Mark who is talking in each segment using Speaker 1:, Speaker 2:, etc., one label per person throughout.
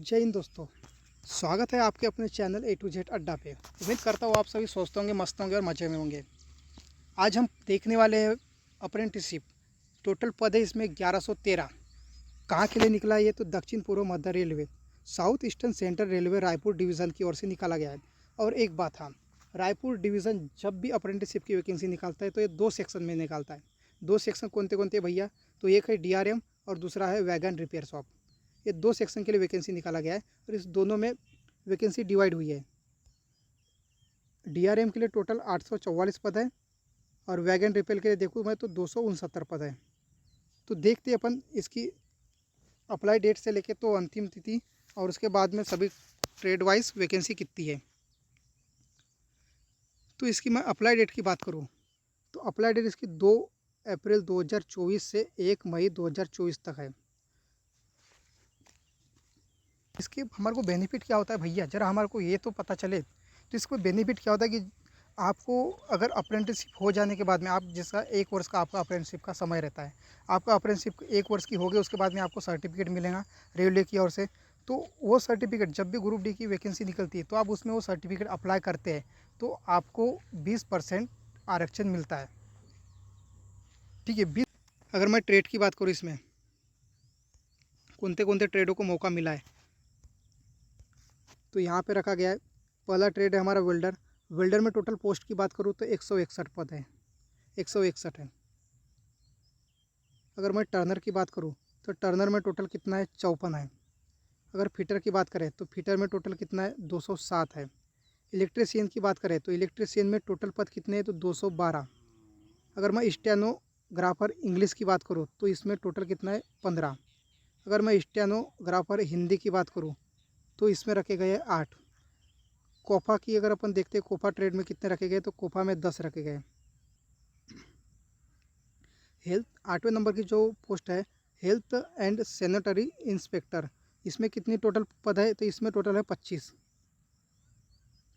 Speaker 1: जय हिंद दोस्तों। स्वागत है आपके अपने चैनल A to Z अड्डा पे। उम्मीद करता हूँ आप सभी स्वस्थ होंगे, मस्त होंगे और मज़े में होंगे। आज हम देखने वाले हैं अप्रेंटिसशिप। टोटल पद है इसमें 1113। कहाँ के लिए निकला है ये? तो दक्षिण पूर्व मध्य railway, south eastern central railway Raipur division की ओर से निकाला गया है। और एक बात, हाँ, रायपुर डिवीज़न जब भी अप्रेंटिसशिप की वैकेंसी निकालता है तो ये 2 सेक्शन में निकालता है। 2 सेक्शन कौन कौन भैया? तो एक है DRM और दूसरा है वैगन रिपेयर शॉप। ये 2 सेक्शन के लिए वैकेंसी निकाला गया है और इस दोनों में वैकेंसी डिवाइड हुई है। DRM के लिए टोटल 844 पद है और वैगन रिपेयर के लिए देखूँ मैं तो 269 पद है। तो देखते अपन इसकी अप्लाई डेट से लेके तो अंतिम तिथि और उसके बाद में सभी ट्रेड वाइज वैकेंसी कितनी है। तो इसकी मैं अप्लाई डेट की बात करूँ तो अप्लाई डेट इसकी 2 अप्रैल 2024 से 1 मई 2024 तक है। इसके हमारे को बेनिफिट क्या होता है भैया, ज़रा हमारे को ये तो पता चले। तो इसको बेनिफिट क्या होता है कि आपको अगर अप्रेंटिसशिप हो जाने के बाद में आप जिसका 1 वर्ष का आपका अप्रेंटिसशिप का समय रहता है, आपका अप्रेंटिसशिप 1 वर्ष की हो गई, उसके बाद में आपको सर्टिफिकेट मिलेगा रेलवे की ओर से। तो वो सर्टिफिकेट जब भी ग्रुप डी की वैकेंसी निकलती है तो आप उसमें वो सर्टिफिकेट अप्लाई करते हैं तो आपको 20% आरक्षण मिलता है। ठीक है, 20। अगर मैं ट्रेड की बात करूँ, इसमें कौन कौन ट्रेडों को मौका मिला है तो यहाँ पे रखा गया है। पहला ट्रेड है हमारा वेल्डर। वेल्डर में टोटल पोस्ट की बात करूँ तो 161 पद है, 161 है। अगर मैं टर्नर की बात करूँ तो टर्नर में टोटल कितना है? 54 है। अगर फिटर की बात करें तो फिटर में टोटल कितना है? 207 है। इलेक्ट्रीशियन की बात करें तो इलेक्ट्रीशियन में टोटल पद कितने हैं? तो 212। अगर मैं स्टेनोग्राफर इंग्लिश की बात करूँ तो इसमें टोटल कितना है? 15। अगर मैं स्टेनोग्राफर हिंदी की बात करूँ तो इसमें रखे गए 8। कोफा की अगर अपन देखते हैं कोफा ट्रेड में कितने रखे गए तो कोफा में 10 रखे गए। हेल्थ 8वें नंबर की जो पोस्ट है हेल्थ एंड सैनिटरी इंस्पेक्टर, इसमें कितनी टोटल पद है? तो इसमें टोटल है 25।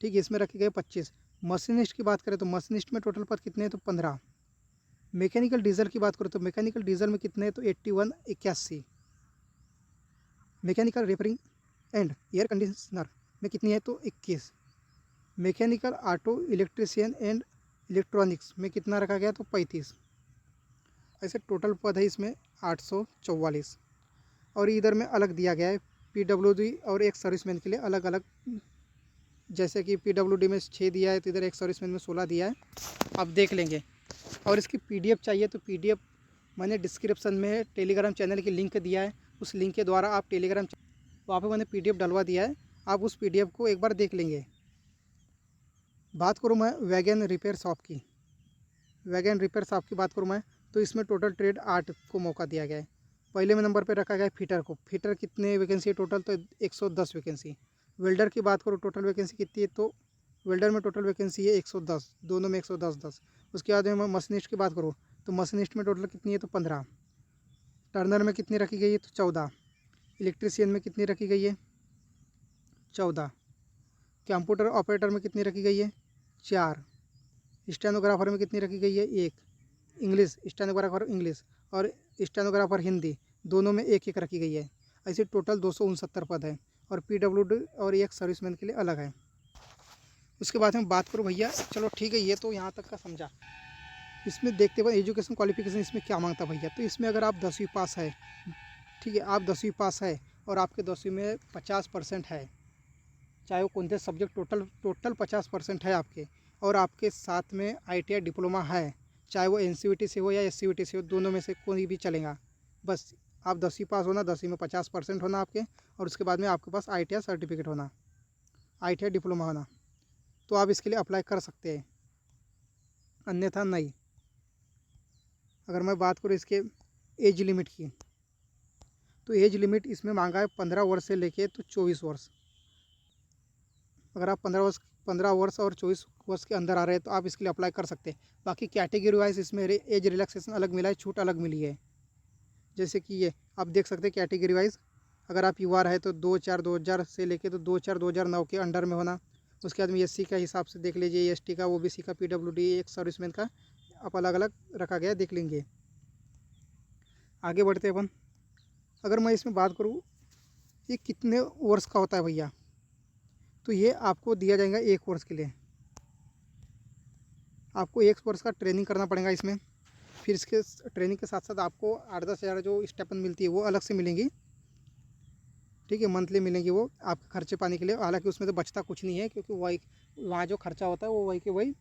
Speaker 1: ठीक है, इसमें रखे गए 25। मशीनिस्ट की बात करें तो मशीनिस्ट में टोटल पद कितने हैं? तो 15। मैकेनिकल डीजल की बात करें तो मैकेनिकल डीजल में कितने हैं? तो 81, 81। Mechanical repairing and air conditioner में कितनी है? तो 21। Mechanical auto electrician and electronics में कितना रखा गया? तो 35। ऐसे टोटल पद है इसमें 844। और इधर में अलग दिया गया है PWD और एक सर्विसमैन के लिए अलग अलग। जैसे कि PWD में 6 दिया है तो इधर एक सर्विसमैन में 16 दिया है, आप देख लेंगे। और इसकी PDF चाहिए तो PDF मैंने डिस्क्रिप्शन में टेलीग्राम चैनल की लिंक दिया है, उस लिंक के द्वारा आप टेलीग्राम वहाँ पर मैंने PDF डलवा दिया है, आप उस PDF को एक बार देख लेंगे। बात करूँ मैं वैगन रिपेयर शॉप की, वैगन रिपेयर शॉप की बात करूँ मैं तो इसमें टोटल ट्रेड 8 को मौका दिया गया है। पहले में नंबर पे रखा गया है फिटर को। फिटर कितने वैकेंसी है टोटल? तो 110 वैकेंसी। वेल्डर की बात करूँ टोटल वैकेंसी कितनी है? तो वेल्डर में टोटल वैकेंसी है 110, दोनों में 110-10। उसके बाद में मैं मशीनिस्ट की बात करूँ तो मशीनिस्ट में टोटल कितनी है? तो 15। टर्नर में कितनी रखी गई है? तो 14। इलेक्ट्रीशियन में कितनी रखी गई है? 14। कंप्यूटर ऑपरेटर में कितनी रखी गई है? 4। स्टेनोग्राफर में कितनी रखी गई है? 1। इंग्लिश स्टेनोग्राफर इंग्लिश और स्टेनोग्राफर हिंदी दोनों में 1-1 रखी गई है। ऐसे टोटल 269 पद है और PWD और एक सर्विसमैन के लिए अलग है। उसके बाद में बात करूँ भैया, चलो ठीक है, ये तो यहाँ तक का समझा। इसमें देखते हुए एजुकेशन क्वालिफिकेशन इसमें क्या मांगता भैया? तो इसमें अगर आप 10वीं पास है, ठीक है, आप 10वीं पास है और आपके 10वीं में 50% है, चाहे वो कौन से सब्जेक्ट, टोटल 50% है आपके, और आपके साथ में ITI डिप्लोमा है, चाहे वो NCVT से हो या SCVT से हो, दोनों में से कोई भी चलेगा। बस आप 10वीं पास होना, 10वीं में 50% होना आपके, और उसके बाद में आपके पास ITI सर्टिफिकेट होना, ITI डिप्लोमा होना, तो आप इसके लिए अप्लाई कर सकते हैं, अन्यथा नहीं। अगर मैं बात करूँ इसके एज लिमिट की तो एज लिमिट इसमें मांगा है 15 वर्ष से लेके तो 24 वर्ष। अगर आप 15 वर्ष और 24 वर्ष के अंदर आ रहे हैं तो आप इसके लिए अप्लाई कर सकते हैं। बाकी कैटेगरी वाइज इसमें एज रिलैक्सेशन अलग मिला है, छूट अलग मिली है। जैसे कि ये आप देख सकते हैं कैटेगरी वाइज, अगर आप युवा रहे तो 2/4/2000 से लेके तो 2/4/2009 के अंडर में होना। उसके बाद में SC का हिसाब से देख लीजिए, ST का, OBC का, PWD, एक सर्विसमैन का, आप अलग अलग रखा गया, देख लेंगे। आगे बढ़ते अपन, अगर मैं इसमें बात करूँ ये कितने वर्ष का होता है भैया, तो ये आपको दिया जाएगा 1 वर्ष के लिए। आपको 1 वर्ष का ट्रेनिंग करना पड़ेगा इसमें। फिर इसके ट्रेनिंग के साथ साथ आपको 8-10 हज़ार जो स्टेपन मिलती है वो अलग से मिलेंगी, ठीक है, मंथली मिलेंगी वो आपके खर्चे पानी के लिए। हालांकि उसमें तो बचता कुछ नहीं है, क्योंकि वही वहाँ जो खर्चा होता है वो वही के वही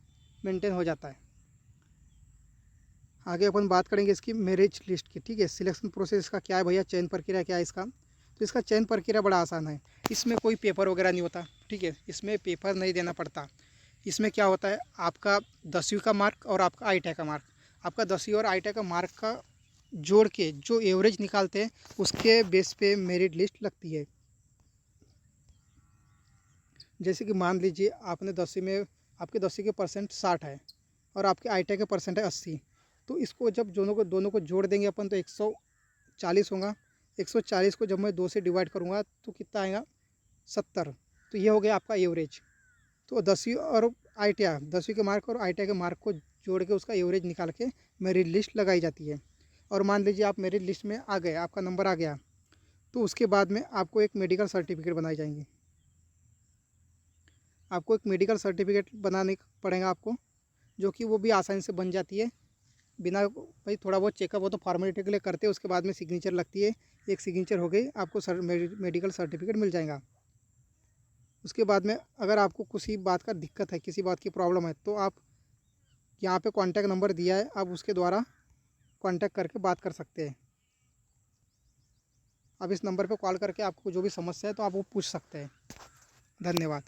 Speaker 1: मेंटेन हो जाता है। आगे अपन बात करेंगे इसकी मैरिज लिस्ट की, ठीक है। सिलेक्शन प्रोसेस इसका क्या है भैया, चयन प्रक्रिया क्या है इसका, तो इसका चयन प्रक्रिया बड़ा आसान है। इसमें कोई पेपर वगैरह नहीं होता, ठीक है, इसमें पेपर नहीं देना पड़ता। इसमें क्या होता है, आपका 10वीं का मार्क और आपका ITI का मार्क, आपका 10वीं और ITI का मार्क का जोड़ के जो एवरेज निकालते हैं उसके बेस पे मेरिट लिस्ट लगती है। जैसे कि मान लीजिए आपने 10वीं में, आपके 10वीं के परसेंट 60 है और आपके ITI के परसेंट है 80, तो इसको जब दोनों को जोड़ देंगे अपन तो 140 होगा। 140 को जब मैं 2 से डिवाइड करूँगा तो कितना आएगा, 70। तो ये हो गया आपका एवरेज। तो 10वीं और ITI, 10वीं के मार्क और ITI के मार्क को जोड़ के उसका एवरेज निकाल के मेरिट लिस्ट लगाई जाती है। और मान लीजिए आप मेरिट लिस्ट में आ गए, आपका नंबर आ गया, तो उसके बाद में आपको एक मेडिकल सर्टिफिकेट बनाई जाएंगी। आपको एक मेडिकल सर्टिफिकेट बनाने पड़ेगा आपको, जो कि वो भी आसानी से बन जाती है बिना, भाई थोड़ा बहुत चेकअप हो तो फॉर्मेलिटी के लिए करते हैं, उसके बाद में सिग्नेचर लगती है। एक सिग्नेचर हो गई, आपको मेडिकल सर्टिफिकेट मिल जाएगा। उसके बाद में अगर आपको किसी बात का दिक्कत है, किसी बात की प्रॉब्लम है, तो आप यहाँ पे कॉन्टैक्ट नंबर दिया है, आप उसके द्वारा कॉन्टैक्ट करके बात कर सकते हैं। आप इस नंबर पे कॉल करके आपको जो भी समस्या है तो आप वो पूछ सकते हैं। धन्यवाद।